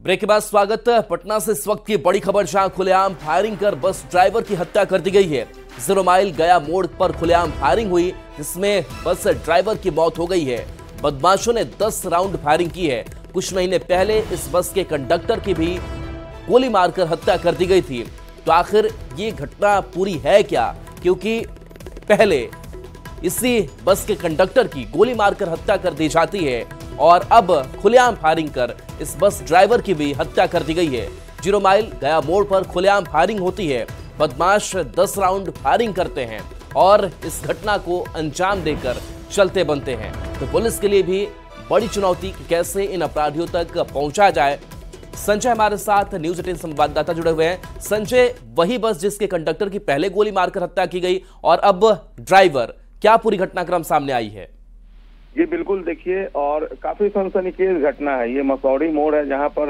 Break के बाद स्वागत। पटना से इस वक्त की बड़ी खबर, जहां खुलेआम फायरिंग कर बस ड्राइवर की हत्या कर दी गई है। 0 माइल गया मोड़ पर खुलेआम फायरिंग हुई, जिसमें बस ड्राइवर की मौत हो गई है। बदमाशों ने 10 राउंड फायरिंग की है। कुछ महीने पहले इस बस के कंडक्टर की भी गोली मारकर हत्या कर दी गई थी। तो आखिर ये घटना पूरी है क्या? क्योंकि पहले इसी बस के कंडक्टर की गोली मारकर हत्या कर दी जाती है और अब खुलेआम फायरिंग कर इस बस ड्राइवर की भी हत्या कर दी गई है। 0 माइल गया मोड़ पर खुलेआम फायरिंग होती है। बदमाश 10 राउंड फायरिंग करते हैं और इस घटना को अंजाम देकर चलते बनते हैं। तो पुलिस के लिए भी बड़ी चुनौती कि कैसे इन अपराधियों तक पहुंचा जाए। संजय हमारे साथ न्यूज 18 संवाददाता जुड़े हुए हैं। संजय, वही बस जिसके कंडक्टर की पहले गोली मारकर हत्या की गई और अब ड्राइवर, क्या पूरी घटनाक्रम सामने आई है? ये बिल्कुल देखिए, और काफी सनसनीखेज घटना है। ये मसौड़ी मोड़ है, जहां पर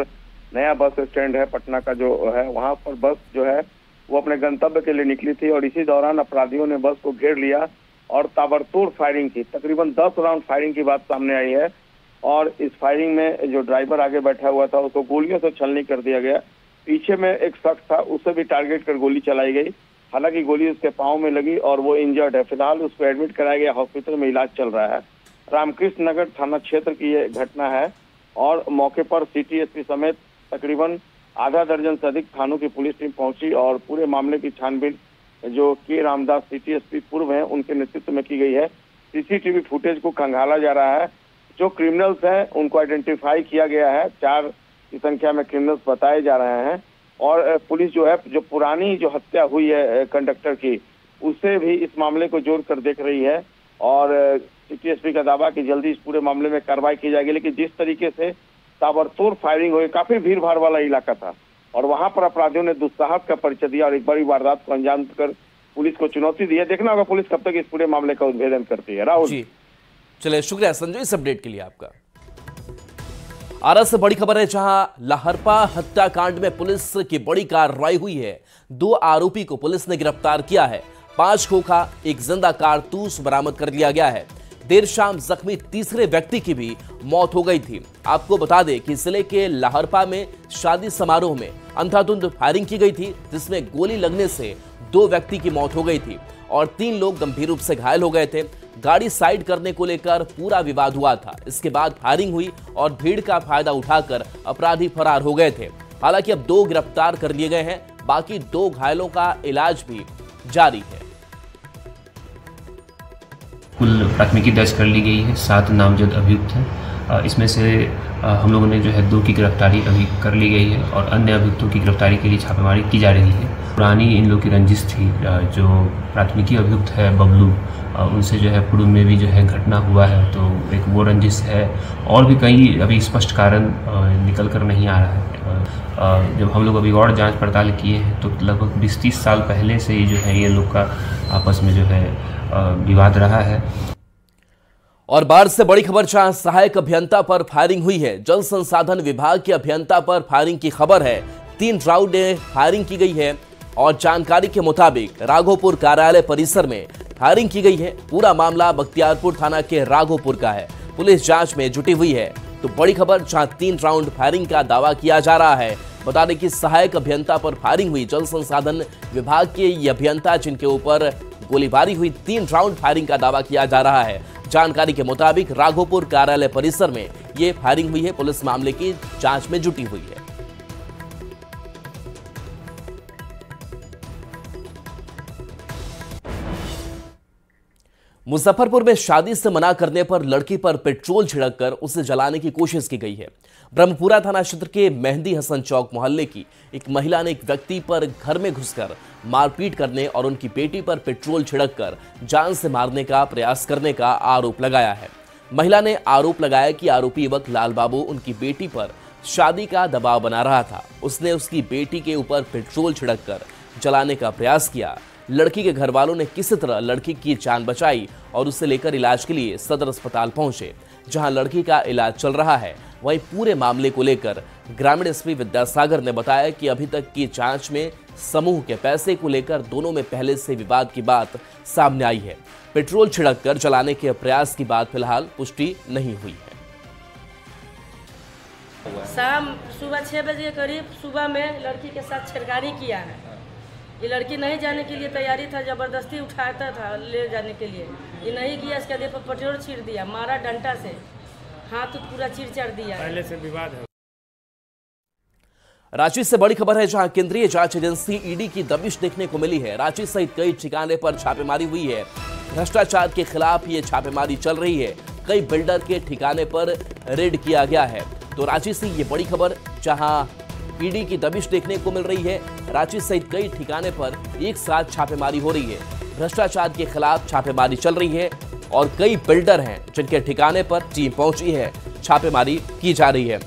नया बस स्टैंड है पटना का जो है, वहां पर बस जो है वो अपने गंतव्य के लिए निकली थी और इसी दौरान अपराधियों ने बस को घेर लिया और ताबड़तोड़ फायरिंग की। तकरीबन 10 राउंड फायरिंग की बात सामने आई है और इस फायरिंग में जो ड्राइवर आगे बैठा हुआ था उसको गोलियों से छलनी कर दिया गया। पीछे में एक शख्स था, उससे भी टारगेट कर गोली चलाई गई। हालांकि गोली उसके पाँव में लगी और वो इंजर्ड है। फिलहाल उसको एडमिट कराया गया, हॉस्पिटल में इलाज चल रहा है। रामकृष्ण नगर थाना क्षेत्र की ये घटना है और मौके पर सिटी एसपी समेत तकरीबन आधा दर्जन से अधिक थानों की पुलिस टीम पहुंची और पूरे मामले की छानबीन जो के रामदास सिटी एसपी पूर्व हैं उनके नेतृत्व में की गई है। सीसीटीवी फुटेज को खंगाला जा रहा है। जो क्रिमिनल्स हैं उनको आइडेंटिफाई किया गया है। 4 की संख्या में क्रिमिनल्स बताए जा रहे हैं और पुलिस जो है, जो पुरानी जो हत्या हुई है कंडक्टर की, उससे भी इस मामले को जोड़ कर देख रही है और सिटी एसपी का दावा कि जल्दी इस पूरे मामले में कार्रवाई की जाएगी। लेकिन जिस तरीके से ताबड़तोड़ फायरिंग हुई, काफी भीड़ भाड़ वाला इलाका था और वहां पर अपराधियों ने दुस्साहस का परिचय दिया और एक बड़ी वारदात को अंजाम कर पुलिस को चुनौती दी है। देखना होगा पुलिस कब तक इस पूरे मामले का उद्भेदन करती है। राहुल जी, चलिए, शुक्रिया संजय इस अपडेट के लिए आपका। आरा से बड़ी खबर है, जहां लाहरपा हत्याकांड में पुलिस की बड़ी कार्रवाई हुई है। 2 आरोपी को पुलिस ने गिरफ्तार किया है। 5 खोखा, 1 जिंदा कारतूस बरामद कर लिया गया है। देर शाम जख्मी तीसरे व्यक्ति की भी मौत हो गई थी। आपको बता दें कि जिले के लाहरपा में शादी समारोह में अंधाधुंध फायरिंग की गई थी, जिसमें गोली लगने से 2 व्यक्ति की मौत हो गई थी और 3 लोग गंभीर रूप से घायल हो गए थे। गाड़ी साइड करने को लेकर पूरा विवाद हुआ था। इसके बाद फायरिंग हुई और भीड़ का फायदा उठाकर अपराधी फरार हो गए थे। हालांकि अब 2 गिरफ्तार कर लिए गए हैं, बाकी 2 घायलों का इलाज भी जारी है। कुल प्राथमिकी दर्ज कर ली गई है। 7 नामजद अभियुक्त हैं। इसमें से हम लोगों ने जो है 2 की गिरफ्तारी अभी कर ली गई है और अन्य अभियुक्तों की गिरफ्तारी के लिए छापेमारी की जा रही है। पुरानी इन लोग की रंजिश थी। जो प्राथमिकी अभियुक्त है बबलू, उनसे जो है पूर्व में भी जो है घटना हुआ है, तो एक वो रंजिश है और भी कई अभी स्पष्ट कारण निकल कर नहीं आ रहा है। जब हम लोग अभी और जांच पड़ताल किए हैं तो लगभग 20-30 साल पहले से ही जो है ये लोग का आपस में जो है विवाद रहा है। और बाढ़ से बड़ी खबर, जहां सहायक अभियंता पर फायरिंग हुई है। जल संसाधन विभाग के अभियंता पर फायरिंग की खबर है। 3 राउंड फायरिंग की गई है और जानकारी के मुताबिक राघोपुर कार्यालय परिसर में फायरिंग की गई है। पूरा मामला बख्तियारपुर थाना के राघोपुर का है। पुलिस जांच में जुटी हुई है। तो बड़ी खबर, जहां 3 राउंड फायरिंग का दावा किया जा रहा है। बता दें कि सहायक अभियंता पर फायरिंग हुई। जल संसाधन विभाग के ये अभियंता जिनके ऊपर गोलीबारी हुई, 3 राउंड फायरिंग का दावा किया जा रहा है। जानकारी के मुताबिक राघोपुर कार्यालय परिसर में ये फायरिंग हुई है। पुलिस मामले की जांच में जुटी हुई है। मुजफ्फरपुर में शादी से मना करने पर लड़की पर पेट्रोल छिड़ककर उसे जलाने की कोशिश की गई है। ब्रह्मपुरा थाना क्षेत्र के मेहंदी हसन चौक मोहल्ले की एक महिला ने एक व्यक्ति पर घर में घुसकर मारपीट करने और उनकी बेटी पर पेट्रोल छिड़ककर जान से मारने का प्रयास करने का आरोप लगाया है। महिला ने आरोप लगाया कि आरोपी युवक लाल बाबू उनकी बेटी पर शादी का दबाव बना रहा था। उसने उसकी बेटी के ऊपर पेट्रोल छिड़ककर जलाने का प्रयास किया। लड़की के घर वालों ने किसी तरह लड़की की जान बचाई और उसे लेकर इलाज के लिए सदर अस्पताल पहुंचे, जहां लड़की का इलाज चल रहा है। वहीं पूरे मामले को लेकर ग्रामीण एसपी विद्यासागर ने बताया कि अभी तक की जांच में समूह के पैसे को लेकर दोनों में पहले से विवाद की बात सामने आई है। पेट्रोल छिड़ककर जलाने के प्रयास की बात फिलहाल पुष्टि नहीं हुई है। शाम सुबह 6 बजे के करीब सुबह में लड़की के साथ छेड़खानी किया है। ये लड़की नहीं जाने के लिए तैयारी था, जबरदस्ती उठाता था ले जाने के लिए। ये नहीं किया, इसके देह पर पेट्रोल छीट दिया, मारा डंडा से, हाथ पूरा चीर दिया। पहले से विवाद है। रांची से बड़ी खबर है, जहां केंद्रीय जांच एजेंसी ईडी की दबिश देखने को मिली है। रांची सहित कई ठिकाने पर छापेमारी हुई है। भ्रष्टाचार के खिलाफ ये छापेमारी चल रही है। कई बिल्डर के ठिकाने पर रेड किया गया है। तो रांची से ये बड़ी खबर, जहां ईडी की दबिश देखने को मिल रही है। रांची सहित कई ठिकाने पर एक साथ छापेमारी हो रही है। भ्रष्टाचार के खिलाफ छापेमारी चल रही है और कई बिल्डर हैं जिनके ठिकाने पर टीम पहुंची है, छापेमारी की जा रही है।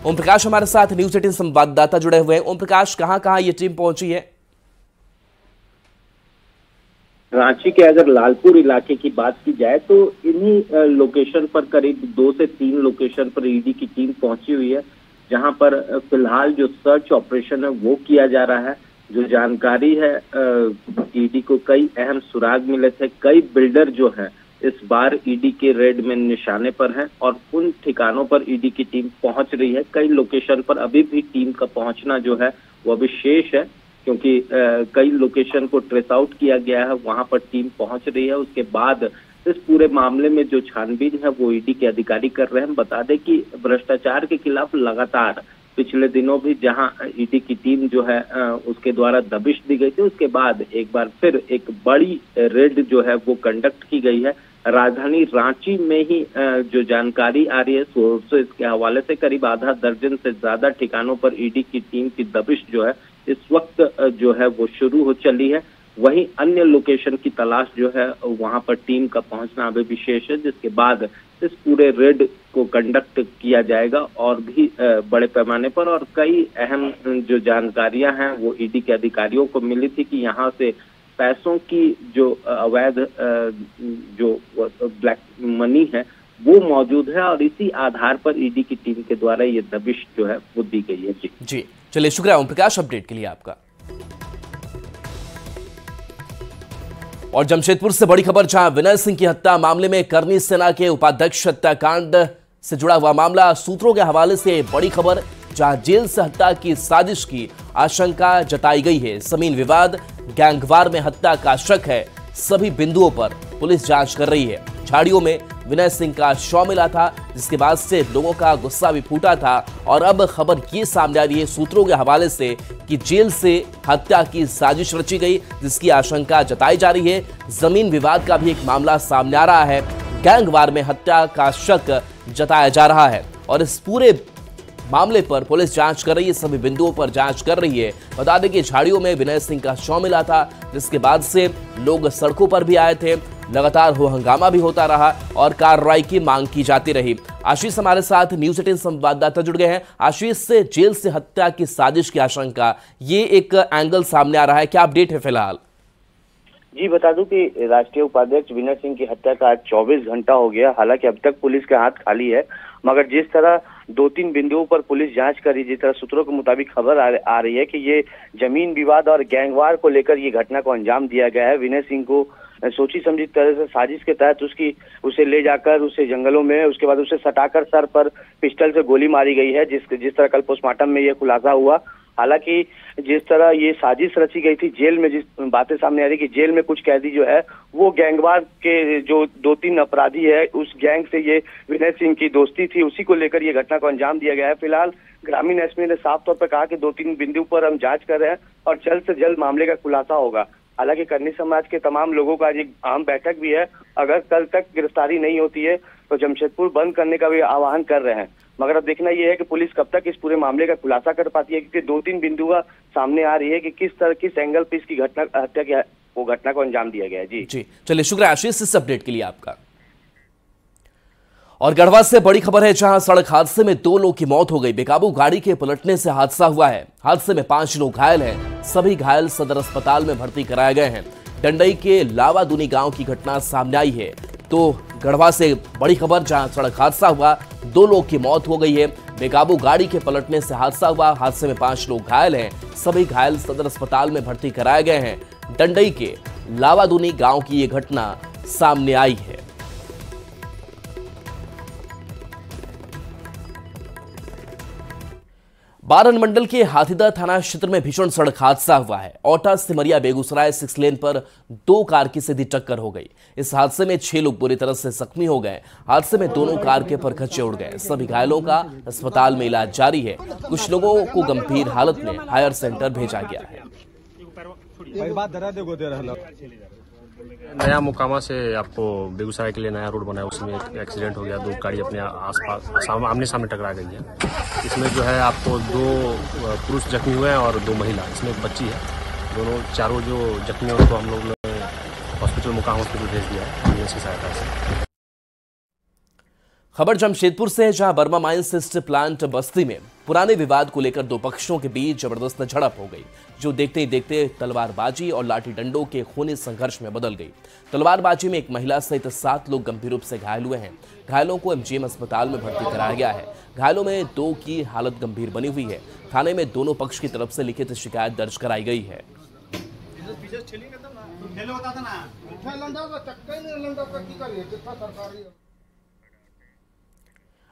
ओम प्रकाश हमारे साथ न्यूज़ 18 संवाददाता जुड़े हुए हैं। ओम प्रकाश, कहां ये टीम पहुंची है? रांची के अगर लालपुर इलाके की बात की जाए तो इन्हीं लोकेशन पर करीब 2 से 3 लोकेशन पर ईडी की टीम पहुंची हुई है, जहां पर फिलहाल जो सर्च ऑपरेशन है वो किया जा रहा है। जो जानकारी है, ईडी को कई अहम सुराग मिले थे। कई बिल्डर जो है इस बार ईडी के रेड में निशाने पर हैं और उन ठिकानों पर ईडी की टीम पहुंच रही है। कई लोकेशन पर अभी भी टीम का पहुंचना जो है वो अभी शेष है, क्योंकि कई लोकेशन को ट्रेस आउट किया गया है, वहां पर टीम पहुंच रही है। उसके बाद इस पूरे मामले में जो छानबीन है वो ईडी के अधिकारी कर रहे हैं। बता दें कि भ्रष्टाचार के खिलाफ लगातार पिछले दिनों भी जहां ईडी की टीम जो है उसके द्वारा दबिश दी गई थी, उसके बाद एक बार फिर एक बड़ी रेड जो है वो कंडक्ट की गई है। राजधानी रांची में ही जो जानकारी आ रही है सोर्सेज के हवाले से करीब आधा दर्जन से ज्यादा ठिकानों पर ईडी की टीम की दबिश जो है इस वक्त जो है वो शुरू हो चली है। वहीं अन्य लोकेशन की तलाश जो है वहां पर टीम का पहुंचना अभी विशेष है, जिसके बाद इस पूरे रेड को कंडक्ट किया जाएगा और भी बड़े पैमाने पर। और कई अहम जो जानकारियां हैं वो ईडी के अधिकारियों को मिली थी कि यहाँ से पैसों की जो अवैध जो ब्लैक मनी है वो मौजूद है और इसी आधार पर ईडी की टीम के द्वारा ये दबिश जो है वो दी गई है। जी चलिए, शुक्रिया ओम प्रकाश अपडेट के लिए आपका। और जमशेदपुर से बड़ी खबर, जहां विनय सिंह की हत्या मामले में करनी सेना के उपाध्यक्ष हत्याकांड से जुड़ा हुआ मामला, सूत्रों के हवाले से बड़ी खबर, जहां जेल से हत्या की साजिश की आशंका जताई गई है। जमीन विवाद, गैंगवार में हत्या का शक है। सभी बिंदुओं पर पुलिस जांच कर रही है। झाड़ियों में विनय सिंह का शव मिला था, जिसके बाद से लोगों का गुस्सा भी फूटा था। और अब खबर ये सामने आ रही है सूत्रों के हवाले से कि जेल से हत्या की साजिश रची गई, जिसकी आशंका जताई जा रही है। जमीन विवाद का भी एक मामला सामने आ रहा है। गैंगवार में हत्या का शक जताया जा रहा है और इस पूरे मामले पर पुलिस जांच कर रही है, सभी बिंदुओं पर जांच कर रही है। बता दें कि झाड़ियों में विनय सिंह का शव मिला था, जिसके बाद से लोग सड़कों पर भी आए थे। लगातार हो हंगामा भी होता रहा और कार्रवाई की मांग की जाती रही। आशीष हमारे साथ न्यूज़ 18 संवाददाता जुड़ गए हैं। आशीष, से जेल से हत्या की साजिश की आशंका, ये एक एंगल सामने आ रहा है, क्या अपडेट है फिलहाल? जी बता दूं कि राष्ट्रीय उपाध्यक्ष विनय सिंह की हत्या का आज 24 घंटा हो गया। हालांकि अब तक पुलिस के हाथ खाली है, मगर जिस तरह 2-3 बिंदुओं पर पुलिस जांच कर रही, जिस तरह सूत्रों के मुताबिक खबर आ रही है कि ये जमीन विवाद और गैंगवार को लेकर ये घटना को अंजाम दिया गया है। विनय सिंह को सोची समझी तरह से साजिश के तहत उसे ले जाकर उसे जंगलों में, उसके बाद उसे सटाकर सर पर पिस्टल से गोली मारी गई है, जिस तरह कल पोस्टमार्टम में यह खुलासा हुआ। हालांकि जिस तरह ये साजिश रची गई थी, जेल में जिस बातें सामने आ रही कि जेल में कुछ कैदी जो है वो गैंगवार के जो 2-3 अपराधी है, उस गैंग से ये विनय सिंह की दोस्ती थी, उसी को लेकर ये घटना को अंजाम दिया गया है। फिलहाल ग्रामीण एसपी ने साफ तौर पर कहा कि 2-3 बिंदु पर हम जांच कर रहे हैं और जल्द से जल्द मामले का खुलासा होगा। हालांकि करनी समाज के तमाम लोगों का आज एक आम बैठक भी है। अगर कल तक गिरफ्तारी नहीं होती है तो जमशेदपुर बंद करने का भी आह्वान कर रहे हैं। मगर अब देखना यह है कि पुलिस कब तक इस पूरे मामले का खुलासा कर पाती है, क्योंकि 2-3 बिंदु सामने आ रही है कि किस एंगल पे इसकी घटना को अंजाम दिया गया है। जी चलिए, शुक्रिया आशीष इस अपडेट के लिए आपका। और गढ़वा से बड़ी खबर है, जहां सड़क हादसे में 2 लोगों की मौत हो गई। बेकाबू गाड़ी के पलटने से हादसा हुआ है। हादसे में 5 लोग घायल हैं। सभी घायल सदर अस्पताल में भर्ती कराए गए हैं। डंडई के लावादुनी गांव की घटना सामने आई है। तो गढ़वा से बड़ी खबर, जहां सड़क हादसा हुआ, 2 लोग की मौत हो गई है। बेकाबू गाड़ी के पलटने से हादसा हुआ। हादसे में 5 लोग घायल हैं। सभी घायल सदर अस्पताल में भर्ती कराए गए हैं। डंडई के लावादुनी गांव की यह घटना सामने आई है। बारन मंडल के हाथीदह थाना क्षेत्र में भीषण सड़क हादसा हुआ है। औटा सिमरिया बेगूसराय 6 लेन पर 2 कार की सीधी टक्कर हो गई। इस हादसे में 6 लोग बुरी तरह से जख्मी हो गए। हादसे में दोनों कार के परखच्चे उड़ गए। सभी घायलों का अस्पताल में इलाज जारी है। कुछ लोगों को गंभीर हालत में हायर सेंटर भेजा गया है। नया मुकामा से आपको बेगूसराय के लिए नया रोड बना है, उसमें एक एक्सीडेंट हो गया। 2 गाड़ी अपने आसपास आमने सामने टकरा गई है। इसमें जो है आपको 2 पुरुष जख्मी हुए हैं और 2 महिला, इसमें एक बच्ची है। दोनों चारों जो जख्मी हैं उनको हम लोग ने हॉस्पिटल मुकामा हॉस्पिटल भेज दिया है एम्बुलेंस की सहायता से। खबर जमशेदपुर से है, जहां बर्मा माइंस स्टील प्लांट बस्ती में पुराने विवाद को लेकर 2 पक्षों के बीच जबरदस्त झड़प हो गई, जो देखते ही देखते तलवारबाजी और लाठी डंडों के खूनी संघर्ष में बदल गई। तलवारबाजी में एक महिला सहित 7 लोग गंभीर रूप से घायल हुए हैं। घायलों को एमजीएम अस्पताल में भर्ती कराया गया है। घायलों में 2 की हालत गंभीर बनी हुई है। थाने में दोनों पक्ष की तरफ से लिखित शिकायत दर्ज कराई गई है।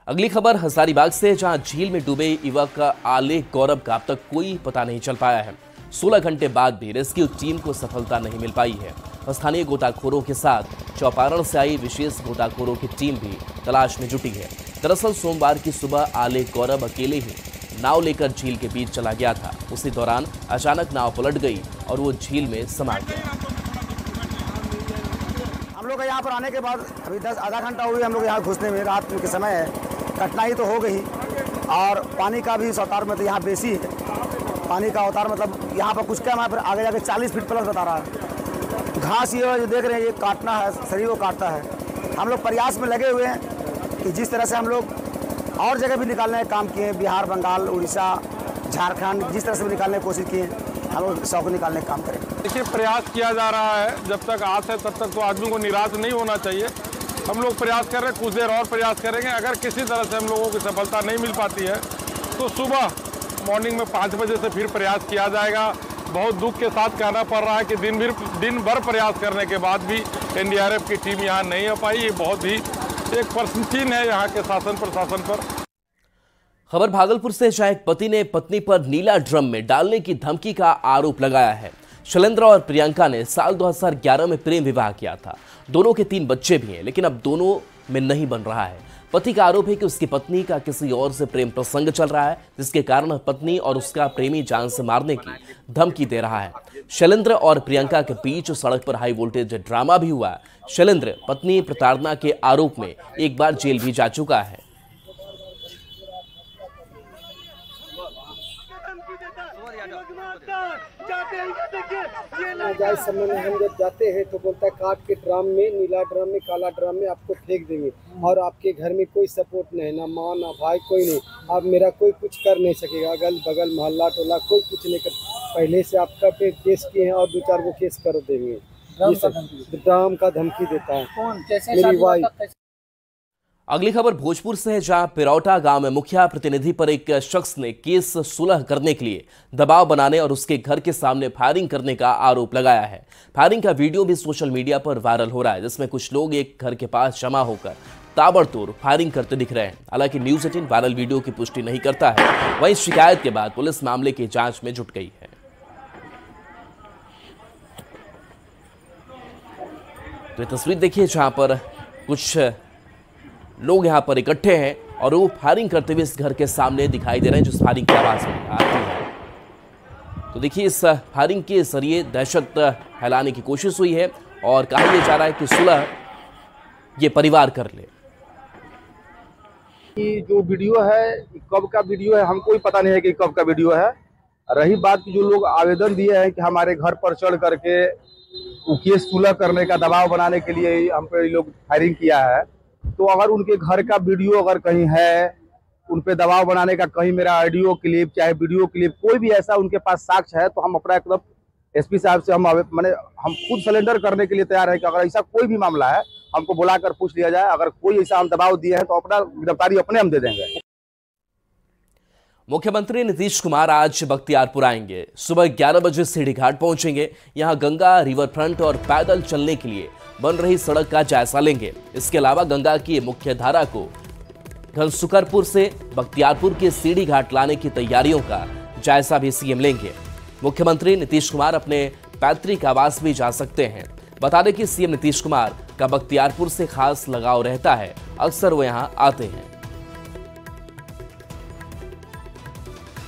अगली खबर हजारीबाग से, जहां झील में डूबे युवक आलेख गौरव का अब तक कोई पता नहीं चल पाया है। 16 घंटे बाद भी रेस्क्यू टीम को सफलता नहीं मिल पाई है। स्थानीय गोताखोरों के साथ चौपारण से आई विशेष गोताखोरों की टीम भी तलाश में जुटी है। दरअसल सोमवार की सुबह आलेख गौरव अकेले ही नाव लेकर झील के बीच चला गया था। उसी दौरान अचानक नाव पलट गई और वो झील में समा गया। हम लोग यहाँ पर आने के बाद अभी आधा घंटा हुई हम लोग यहाँ घुसने में। रात के समय है, कठिनाई तो हो गई और पानी का भी अवतार मतलब यहाँ बेसी है। पानी का अवतार मतलब यहाँ पर कुछ कम है, फिर आगे जाके 40 फीट प्लस बता रहा है। घास ये जो देख रहे हैं ये काटना है, शरीर को काटता है। हम लोग प्रयास में लगे हुए हैं कि जिस तरह से हम लोग और जगह भी निकालने का काम किए, बिहार, बंगाल, उड़ीसा, झारखंड, जिस तरह से भी निकालने की कोशिश किए, हम लोग शव को निकालने का काम करें। देखिए, प्रयास किया जा रहा है। जब तक आस है तब तक तो आदमी को निराश नहीं होना चाहिए। हम लोग प्रयास कर रहे हैं, कुछ देर और प्रयास करेंगे। अगर किसी तरह से हम लोगों की सफलता नहीं मिल पाती है तो सुबह मॉर्निंग में 5 बजे से फिर प्रयास किया जाएगा। बहुत दुख के साथ कहना पड़ रहा है कि दिन भर प्रयास करने के बाद भी एनडीआरएफ की टीम यहाँ नहीं आ पाई। ये बहुत ही एक प्रश्नचिन्ह है यहाँ के शासन प्रशासन पर। खबर भागलपुर से, जहां एक पति ने पत्नी पर नीला ड्रम में डालने की धमकी का आरोप लगाया है। शैलेंद्र और प्रियंका ने साल 2011 में प्रेम विवाह किया था। दोनों के 3 बच्चे भी हैं, लेकिन अब दोनों में नहीं बन रहा है। पति का आरोप है कि उसकी पत्नी का किसी और से प्रेम प्रसंग चल रहा है, जिसके कारण पत्नी और उसका प्रेमी जान से मारने की धमकी दे रहा है। शैलेंद्र और प्रियंका के बीच सड़क पर हाई वोल्टेज ड्रामा भी हुआ। शैलेंद्र पत्नी प्रताड़ना के आरोप में एक बार जेल भी जा चुका है। नाजायज समय में हम जब जाते हैं तो बोलता है काट के ड्राम में, नीला ड्राम में, काला ड्राम में आपको फेंक देंगे और आपके घर में कोई सपोर्ट नहीं, ना माँ ना भाई, कोई नहीं। आप मेरा कोई कुछ कर नहीं सकेगा। अगल बगल मोहल्ला टोला कोई कुछ नहीं कर। पहले से आपका पे केस किए हैं और 2-4 वो केस कर देंगे। ड्राम का धमकी देता है मेरी वाइफ। अगली खबर भोजपुर से है, जहां पिरौटा गांव में मुखिया प्रतिनिधि पर एक शख्स ने केस सुलह करने के लिए दबाव बनाने और उसके घर के सामने फायरिंग करने का आरोप लगाया है। फायरिंग का वीडियो भी सोशल मीडिया पर वायरल हो रहा है, जिसमें कुछ लोग एक घर के पास जमा होकर ताबड़तोड़ फायरिंग करते दिख रहे हैं। हालांकि न्यूज़ 18 वायरल वीडियो की पुष्टि नहीं करता है। वहीं शिकायत के बाद पुलिस मामले की जांच में जुट गई है। तो ये तस्वीर देखिए, जहां पर कुछ लोग यहां पर इकट्ठे हैं और वो फायरिंग करते हुए इस घर के सामने दिखाई दे रहे हैं, जो फायरिंग की आवाज में आती है। तो देखिए, इस फायरिंग के जरिए दहशत फैलाने की कोशिश हुई है और कहा यह जा रहा है कि सुलह ये परिवार कर ले। कि जो वीडियो है कब का वीडियो है हमको ही पता नहीं है कि कब का वीडियो है। रही बात की जो लोग आवेदन दिए हैं कि हमारे घर पर चढ़ करके केस सुलह करने का दबाव बनाने के लिए हम पे लोग फायरिंग किया है, तो अगर उनके घर का वीडियो अगर कहीं है, उन पे दबाव बनाने का कहीं मेरा ऑडियो क्लिप चाहे वीडियो क्लिप कोई भी ऐसा उनके पास साक्ष्य है, तो हम अपना एकदम एसपी साहब से हम खुद सरेंडर करने के लिए तैयार है कि अगर ऐसा कोई भी मामला है हमको बुलाकर पूछ लिया जाए। अगर कोई ऐसा हम दबाव दिए हैं तो अपना गिरफ्तारी अपने हम दे देंगे। मुख्यमंत्री नीतीश कुमार आज बख्तियारपुर आएंगे। सुबह 11 बजे सीढ़ी घाट पहुंचेंगे। यहां गंगा रिवर फ्रंट और पैदल चलने के लिए बन रही सड़क का जायजा लेंगे। इसके अलावा गंगा की मुख्य धारा को घनसुकरपुर से बख्तियारपुर के सीढ़ी घाट लाने की तैयारियों का जायजा भी सीएम लेंगे। मुख्यमंत्री नीतीश कुमार अपने पैतृक आवास भी जा सकते हैं। बता दें कि सीएम नीतीश कुमार का बख्तियारपुर से खास लगाव रहता है, अक्सर वो यहां आते हैं।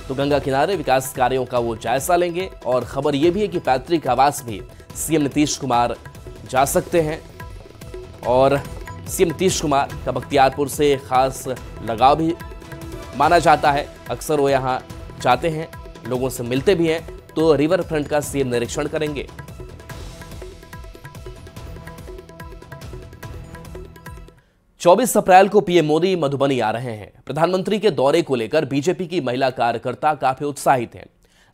तो गंगा किनारे विकास कार्यों का वो जायजा लेंगे और खबर यह भी है कि पैतृक आवास भी सीएम नीतीश कुमार जा सकते हैं और सीएम नीतीश कुमार का बख्तियारपुर से खास लगाव भी माना जाता है, अक्सर वो यहाँ जाते हैं, लोगों से मिलते भी हैं। तो रिवर फ्रंट का सीएम निरीक्षण करेंगे। चौबीस अप्रैल को पीएम मोदी मधुबनी आ रहे हैं। प्रधानमंत्री के दौरे को लेकर बीजेपी की महिला कार्यकर्ता काफी उत्साहित हैं।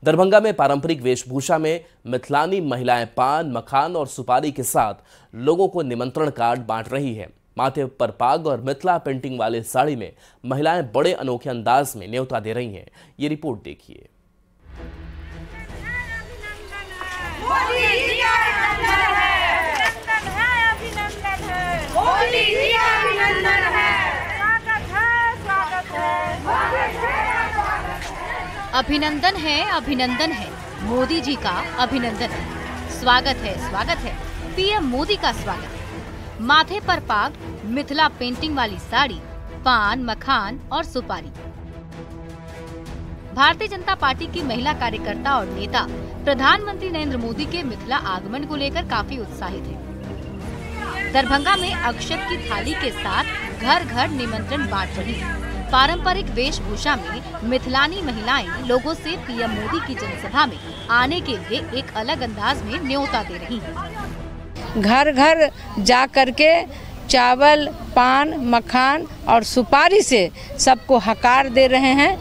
दरभंगा में पारंपरिक वेशभूषा में मिथिलानी महिलाएं पान, मखान और सुपारी के साथ लोगों को निमंत्रण कार्ड बांट रही है। माथे पर पाग और मिथिला पेंटिंग वाले साड़ी में महिलाएं बड़े अनोखे अंदाज में न्योता दे रही हैं। ये रिपोर्ट देखिए। अभिनंदन है, अभिनंदन है, मोदी जी का अभिनंदन है। स्वागत है, स्वागत है, पीएम मोदी का स्वागत। माथे पर पाग, मिथिला पेंटिंग वाली साड़ी, पान, मखान और सुपारी। भारतीय जनता पार्टी की महिला कार्यकर्ता और नेता प्रधानमंत्री नरेंद्र मोदी के मिथिला आगमन को लेकर काफी उत्साहित हैं। दरभंगा में अक्षत की थाली के साथ घर घर निमंत्रण बांट रही है। पारंपरिक वेशभूषा में मिथिलानी महिलाएं लोगों से पीएम मोदी की जनसभा में आने के लिए एक अलग अंदाज में न्योता दे रही हैं। घर घर जा करके चावल, पान, मखान और सुपारी से सबको हकार दे रहे हैं।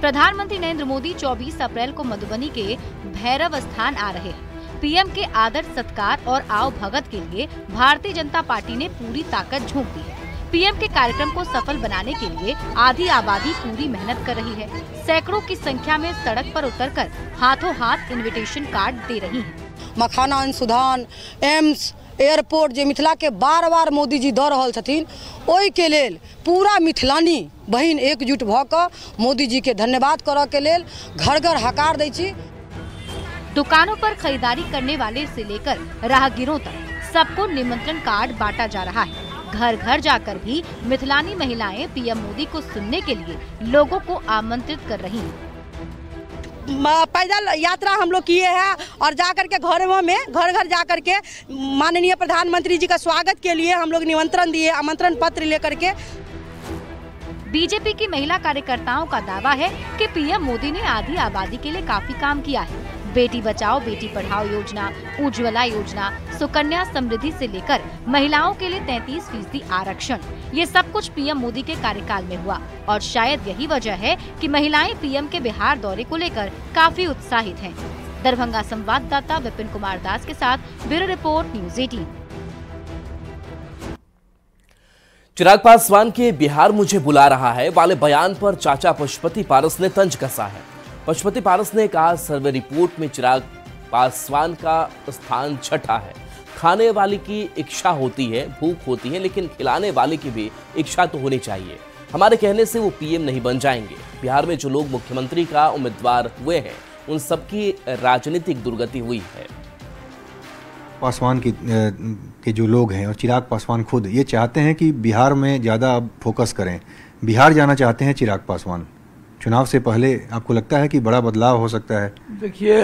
प्रधानमंत्री नरेंद्र मोदी 24 अप्रैल को मधुबनी के भैरव स्थान आ रहे हैं। पीएम के आदर सत्कार और आओ भगत के लिए भारतीय जनता पार्टी ने पूरी ताकत झोंक दी है। पीएम के कार्यक्रम को सफल बनाने के लिए आधी आबादी पूरी मेहनत कर रही है। सैकड़ों की संख्या में सड़क पर उतरकर हाथों हाथ इनविटेशन कार्ड दे रही है। मखाना अनुसंधान, एम्स, एयरपोर्ट जे मिथिला के बार बार मोदी जी दऽ रहल छथिन, ओहि के लेल पूरा मिथिलानी बहिन एकजुट भऽ कऽ मोदी जी के धन्यवाद करऽ के लेल घर घर हकार दै छी। दुकानों पर खरीदारी करने वाले से लेकर राहगीरों तक सबको निमंत्रण कार्ड बांटा जा रहा है। घर घर जाकर भी मिथिलानी महिलाएं पीएम मोदी को सुनने के लिए लोगों को आमंत्रित कर रही हैं। पैदल यात्रा हम लोग किए हैं और जाकर के घरों में घर घर जाकर के माननीय प्रधानमंत्री जी का स्वागत के लिए हम लोग निमंत्रण दिए, आमंत्रण पत्र लेकर के। बीजेपी की महिला कार्यकर्ताओं का दावा है कि पीएम मोदी ने आधी आबादी के लिए काफी काम किया है। बेटी बचाओ बेटी पढ़ाओ योजना, उज्ज्वला योजना, सुकन्या समृद्धि से लेकर महिलाओं के लिए 33% आरक्षण, ये सब कुछ पीएम मोदी के कार्यकाल में हुआ और शायद यही वजह है कि महिलाएं पीएम के बिहार दौरे को लेकर काफी उत्साहित हैं। दरभंगा संवाददाता विपिन कुमार दास के साथ bureau report, news 18। Chirag Paswan के बिहार मुझे बुला रहा है वाले बयान पर चाचा पशुपति पारस ने तंज कसा है। पशुपति पारस ने कहा, सर्वे रिपोर्ट में चिराग पासवान का स्थान छठा है। खाने वाले की इच्छा होती है, भूख होती है, लेकिन खिलाने वाले की भी इच्छा तो होनी चाहिए। हमारे कहने से वो पीएम नहीं बन जाएंगे। बिहार में जो लोग मुख्यमंत्री का उम्मीदवार हुए हैं उन सबकी राजनीतिक दुर्गति हुई है। पासवान के जो लोग हैं और चिराग पासवान खुद ये चाहते हैं कि बिहार में ज़्यादा फोकस करें। बिहार जाना चाहते हैं चिराग पासवान। चुनाव से पहले आपको लगता है कि बड़ा बदलाव हो सकता है? देखिए,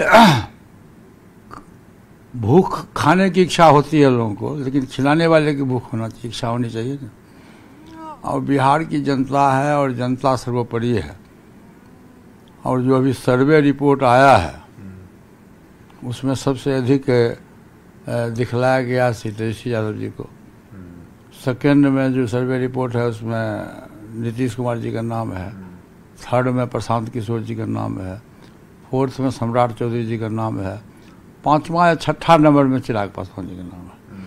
भूख खाने की इच्छा होती है लोगों को, लेकिन खिलाने वाले की भूख होना चाहिए, इच्छा होनी चाहिए ना। और बिहार की जनता है और जनता सर्वोपरि है। और जो अभी सर्वे रिपोर्ट आया है उसमें सबसे अधिक दिखलाया गया तेजस्वी यादव जी को। सेकेंड में जो सर्वे रिपोर्ट है उसमें नीतीश कुमार जी का नाम है। थर्ड में प्रशांत किशोर जी का नाम है। फोर्थ में सम्राट चौधरी जी का नाम है। पांचवा या छठा नंबर में चिराग पासवान जी का नाम है।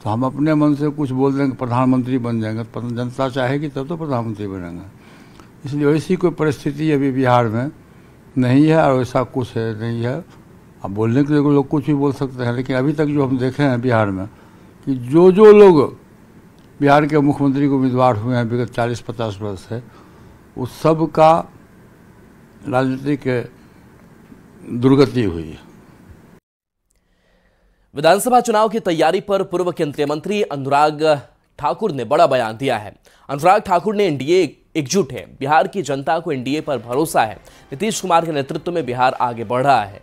तो हम अपने मन से कुछ बोल देंगे प्रधानमंत्री बन जाएंगे, तो जनता चाहेगी तब तो प्रधानमंत्री बनेंगे। इसलिए वैसी कोई परिस्थिति अभी बिहार में नहीं है और ऐसा कुछ नहीं है। अब बोलने के लिए लोग कुछ भी बोल सकते हैं, लेकिन अभी तक जो हम देखे हैं बिहार में कि जो लोग बिहार के मुख्यमंत्री को उम्मीदवार हुए हैं विगत 40-50 वर्ष से, उस सब का राजनीतिक दुर्गति हुई है। विधानसभा चुनाव की तैयारी पर पूर्व केंद्रीय मंत्री अनुराग ठाकुर ने बड़ा बयान दिया है। अनुराग ठाकुर ने एनडीए एकजुट है, बिहार की जनता को एनडीए पर भरोसा है, नीतीश कुमार के नेतृत्व में बिहार आगे बढ़ रहा है।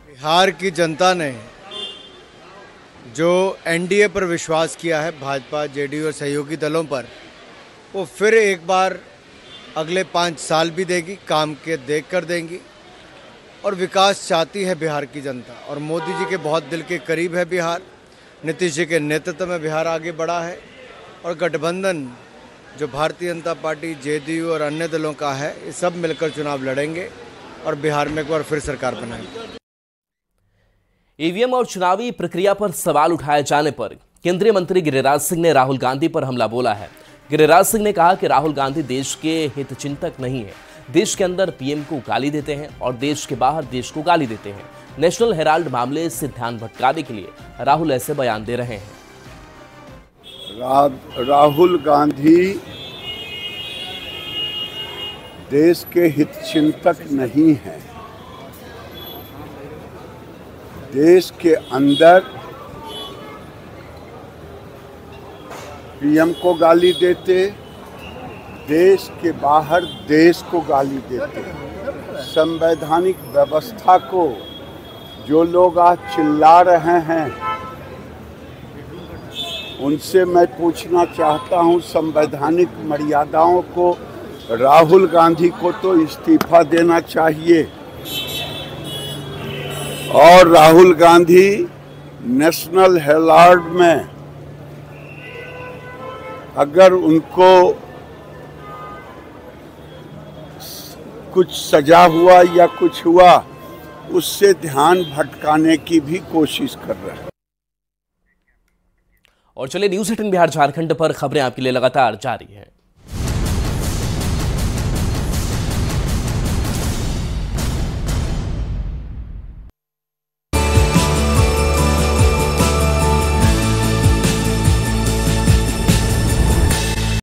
बिहार की जनता ने जो एनडीए पर विश्वास किया है, भाजपा, जेडीयू और सहयोगी दलों पर, वो फिर एक बार अगले 5 साल भी देगी, काम के देख कर देंगी। और विकास चाहती है बिहार की जनता, और मोदी जी के बहुत दिल के करीब है बिहार। नीतीश जी के नेतृत्व में बिहार आगे बढ़ा है, और गठबंधन जो भारतीय जनता पार्टी, जेडीयू और अन्य दलों का है, ये सब मिलकर चुनाव लड़ेंगे और बिहार में एक बार फिर सरकार बनाएंगे। ईवीएम और चुनावी प्रक्रिया पर सवाल उठाए जाने पर केंद्रीय मंत्री गिरिराज सिंह ने राहुल गांधी पर हमला बोला है। गिरिराज सिंह ने कहा कि राहुल गांधी देश के हितचिंतक नहीं है, देश के अंदर पीएम को गाली देते हैं और देश के बाहर देश को गाली देते हैं। नेशनल हेराल्ड मामले से ध्यान भटकाने के लिए राहुल ऐसे बयान दे रहे हैं। राहुल गांधी देश के हितचिंतक नहीं है, देश के अंदर पीएम को गाली देते, देश के बाहर देश को गाली देते। संवैधानिक व्यवस्था को जो लोग आज चिल्ला रहे हैं, उनसे मैं पूछना चाहता हूं, संवैधानिक मर्यादाओं को राहुल गांधी को तो इस्तीफा देना चाहिए, और राहुल गांधी नेशनल हेराल्ड में अगर उनको कुछ सजा हुआ या कुछ हुआ, उससे ध्यान भटकाने की भी कोशिश कर रहे हैं। और चलिए न्यूज़ 18 बिहार झारखंड पर खबरें आपके लिए लगातार जारी है।